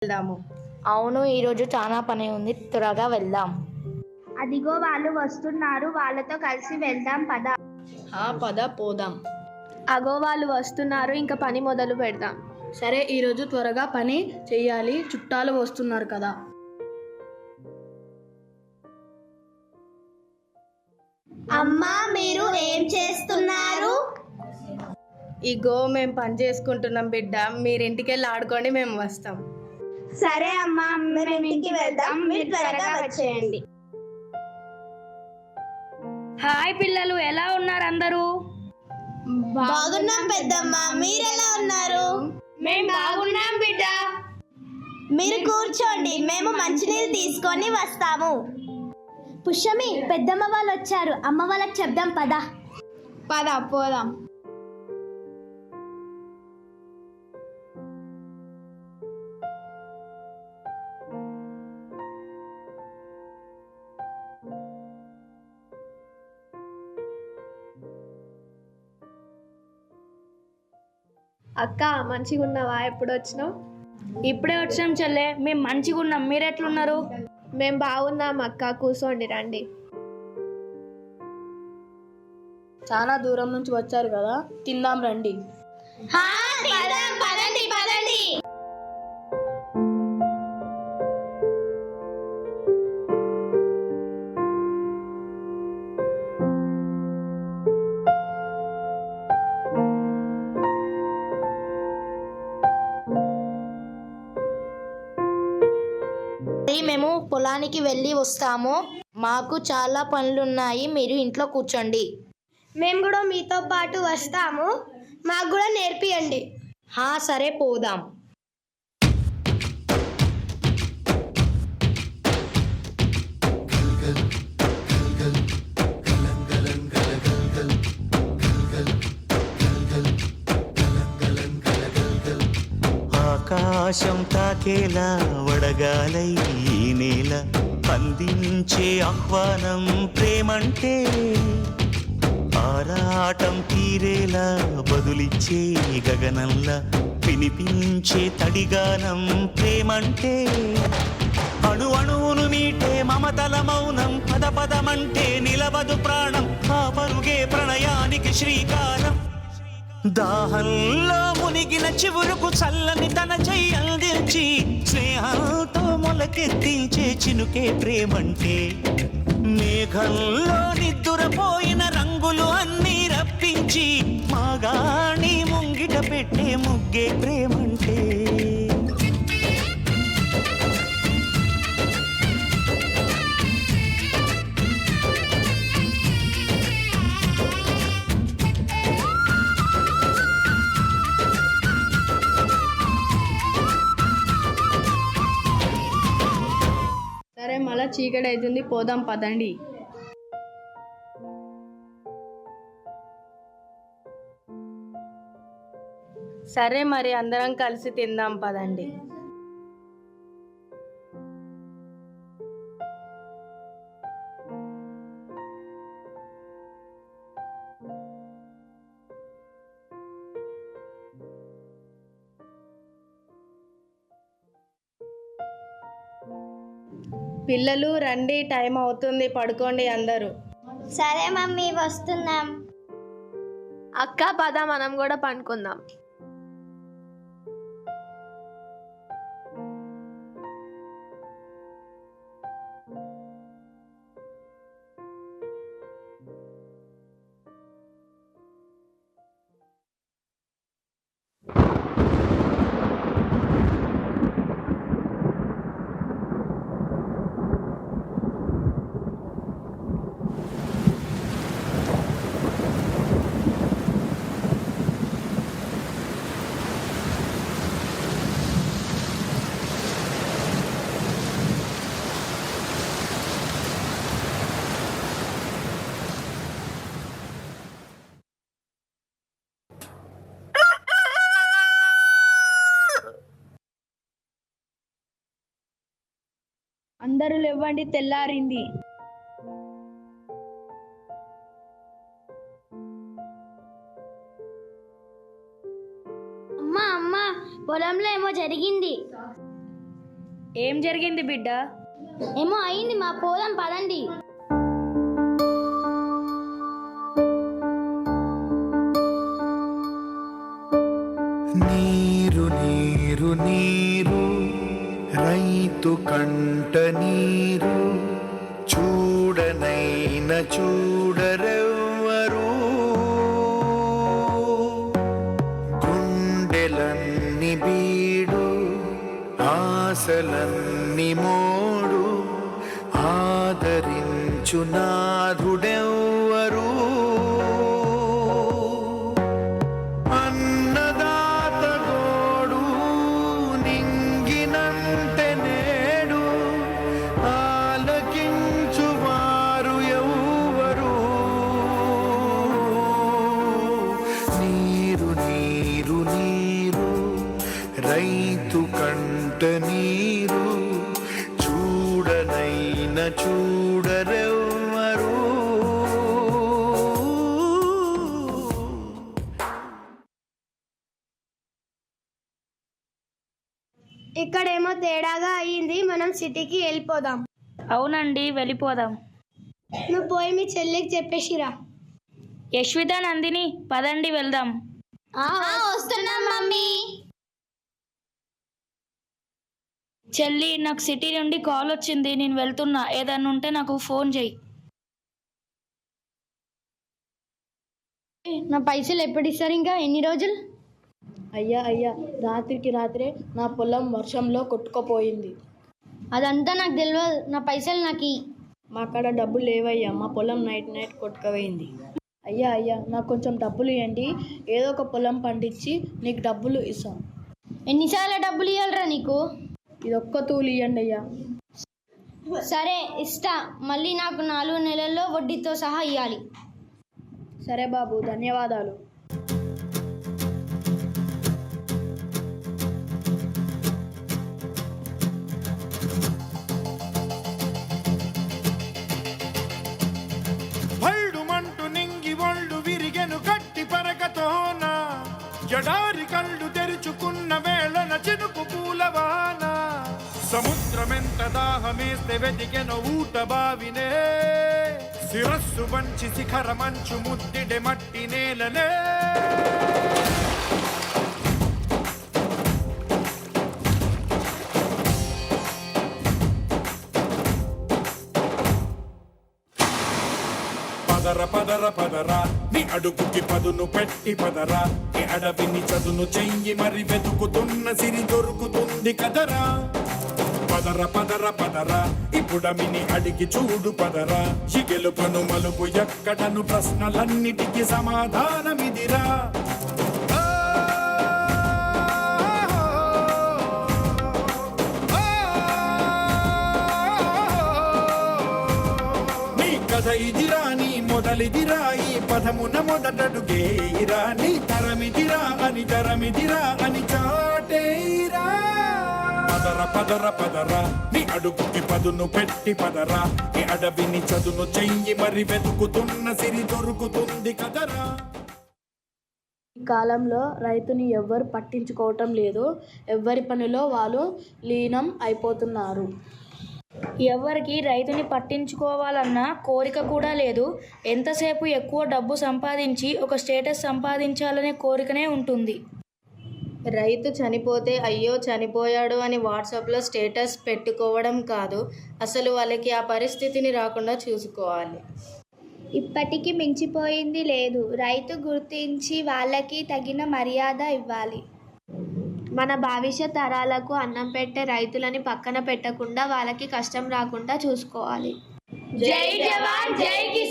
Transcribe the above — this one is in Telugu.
వెళ్దాము. అవును, ఈరోజు చాలా పని ఉంది, త్వరగా వెళ్దాం. అదిగో వాళ్ళు వస్తున్నారు, వాళ్ళతో కలిసి వెళ్దాం పద. పద పోదాం. అగో వాళ్ళు వస్తున్నారు, ఇంకా పని మొదలు పెడదాం. సరే, ఈరోజు త్వరగా పని చెయ్యాలి, చుట్టాలు వస్తున్నారు కదా. అమ్మా, మీరు ఏం చేస్తున్నారు? ఇగో మేము పని చేసుకుంటున్నాం బిడ్డ, మీరింటికి వెళ్ళి ఆడుకోండి, మేము వస్తాం. సరే అమ్మా, మేము ఇంటికి వెళ్దాం, మీరు త్వరగా వచ్చేయండి. హాయ్ పిల్లలు, ఎలా ఉన్నారు అందరూ? బాగున్నాం పెద్దమ్మ, మీరెలా ఉన్నారు? మేము బాగున్నాం బిడ్డ. మీరు కూర్చోండి, మేము మంచినీళ్ళు తీసుకొని వస్తాము. పుష్యమి, పెద్దమ్మ వాళ్ళు వచ్చారు, అమ్మ వాళ్ళకి చెప్దాం పద. పద పోదాం. అక్క, మంచిగా ఉన్నావా? ఎప్పుడు వచ్చినావు? ఇప్పుడే వచ్చాం చెల్లె, మేము మంచిగా ఉన్నాం, మీరు ఎట్లున్నారు? మేము బాగున్నాం అక్క, కూర్చోండి రండి. చాలా దూరం నుంచి వచ్చారు కదా, తిందాం రండి. పదండి పదండి. మేము పొలానికి వెళ్ళి వస్తాము, మాకు చాలా పనులున్నాయి, మీరు ఇంట్లో కూర్చోండి. మేము కూడా మీతో పాటు వస్తాము, మాకు కూడా నేర్పియండి. సరే పోదాం. ఆకాశం తాకేలా వడగాలై ఈ నేల అందించే ఆహ్వానం ప్రేమంటే, ఆరాటం తీరేలా బదులిచ్చే గగనంలా వినిపించే తడిగానం ప్రేమంటే, అణు అణువును మీటే మమతల మౌనం పద పదమంటే నిలవదు ప్రాణం, ఆ పరుగే ప్రణయానికి శ్రీకారం. దాహంలో మునిగిన చివురుకు చల్లని తన చెయ్యి అందించి స్నేహంతో మొలకెత్తించే చినుకే ప్రేమంటే, మేఘంలో నిద్దురపోయిన రంగులు అన్నీ రప్పించి మాగాణి ముంగిట పెట్టే ముగ్గే ప్రేమంటే. సరే, మళ్ళా చీకటి అవుతుంది, పోదాం పదండి. సరే మరి, అందరం కలిసి తిందాం పదండి. పిల్లలు రండి, టైం అవుతుంది, పడుకోండి అందరూ. సరే మమ్మీ, వస్తున్నాం. అక్క పద, మనం కూడా పండుకుందాం. అందరూ లేవండి, తెల్లారింది. అమ్మా, పొలంలో ఏమో జరిగింది. ఏం జరిగింది బిడ్డ? ఏమో అయింది, మా పోదాం పదండి. నీరు నీరు నీరు రైతు కంట నీరు చూడనైన చూడరెవ్వరు గుండెలన్ని బీడు ఆశలన్ని మోడు ఆదరించు నాథుడెవ్వరు అన్నదాత గోడు నింగినంటే నేడు ఆలకించువారు ఎవ్వరు నీరు నీరు నీరు రైతు కంట నీరు చూడనైన చూడరెవ్వరు ఇక్కడేమో తేడాగా అయ్యింది, మనం సిటీకి వెళ్ళిపోదాం. అవునండి, వెళ్ళిపోదాం. నువ్వు పోయి మీ చెల్లికి చెప్పేసిరా. యశ్విత, నందిని, పదండి వెళ్దాం. వస్తున్నాం మమ్మీ. చెల్లి, నాకు సిటీ నుండి కాల్ వచ్చింది, నేను వెళ్తున్నా. ఏదన్నా ఉంటే నాకు ఫోన్ చేయి. నా పైసలు ఎప్పుడు ఇస్తారు? ఇంకా ఎన్ని రోజులు? అయ్యా రాత్రికి రాత్రే నా పొలం వర్షంలో కొట్టుకుపోయింది. అదంతా నాకు తెలియదు, నా పైసలు నాకు ఇయ్యి. మా కాడ డబ్బులు లేవయ్యా, మా పొలం నైట్ కొట్టుకుపోయింది. అయ్యా నాకు కొంచెం డబ్బులు ఇవ్వండి, ఏదో ఒక పొలం పండించి నీకు డబ్బులు ఇస్తాను. ఎన్నిసార్లు డబ్బులు ఇవ్వాలరా నీకు? ఇది ఒక్క తూలు ఇవ్వండి అయ్యా. సరే ఇస్తా, మళ్ళీ నాకు 4 నెలల్లో వడ్డీతో సహా ఇవ్వాలి. సరే బాబు, ధన్యవాదాలు. భల్డుమంటూ నింగి ఒళ్ళు విరిగెను గట్టి పరకతోన జడారి కళ్ళు తెరుచుకున్న వేళన చినుకు పూలవాన సముద్రమెంత దాహమేస్తే వెతికెను ఊట బావినే శిరస్సు వంచి శిఖర మంచు ముద్దిడె మట్టి నేలనే పదర పదర పదరా నీ అడుగుకి పదును పెట్టి పదరా ఈ అడవిని చదును చెయ్యి మరి వెతుకుతున్న సిరి దొరుకుతుంది కదరా పదర పదర పదరా ఇప్పుడమిని అడిగి చూడు పదరా ఈ గెలుపను మలుపు ఎక్కడను ప్రశ్నలన్నిటికీ సమాధానమిదిరా కథ ఇదిరా నీ మొదలిదిరా ఈ పదమున మొదటడుగేయిరా నీ తరమిదిరా అని తరమిదిరా అని చాటేయిరా పదర పదర పదరా నీ అడుగుకి పదును పెట్టి పదరా ఈ అడవిని చదును చెయ్యి మరి వెతుకుతున్న సిరి దొరుకుతుంది కదరా. ఈ కాలంలో రైతుని ఎవ్వరు పట్టించుకోవటం లేదు, ఎవ్వరి పనిలో వాళ్ళు లీనం అయిపోతున్నారు. ఎవరికి రైతుని పట్టించుకోవాలన్న కోరిక కూడా లేదు. ఎంతసేపు ఎక్కువ డబ్బు సంపాదించి ఒక స్టేటస్ సంపాదించాలనే కోరికనే ఉంటుంది. రైతు చనిపోతే అయ్యో చనిపోయాడు అని వాట్సాప్లో స్టేటస్ పెట్టుకోవడం కాదు, అసలు వాళ్ళకి ఆ పరిస్థితిని రాకుండా చూసుకోవాలి. ఇప్పటికీ మించిపోయింది లేదు. రైతు గుర్తించి వాళ్ళకి తగిన మర్యాద ఇవ్వాలి. మన భవిష్యత్ తరాలకు అన్నం పెట్టే రైతులని పక్కన పెట్టకుండా వాళ్ళకి కష్టం రాకుండా చూసుకోవాలి. జై జవాన్ జై కిసాన్.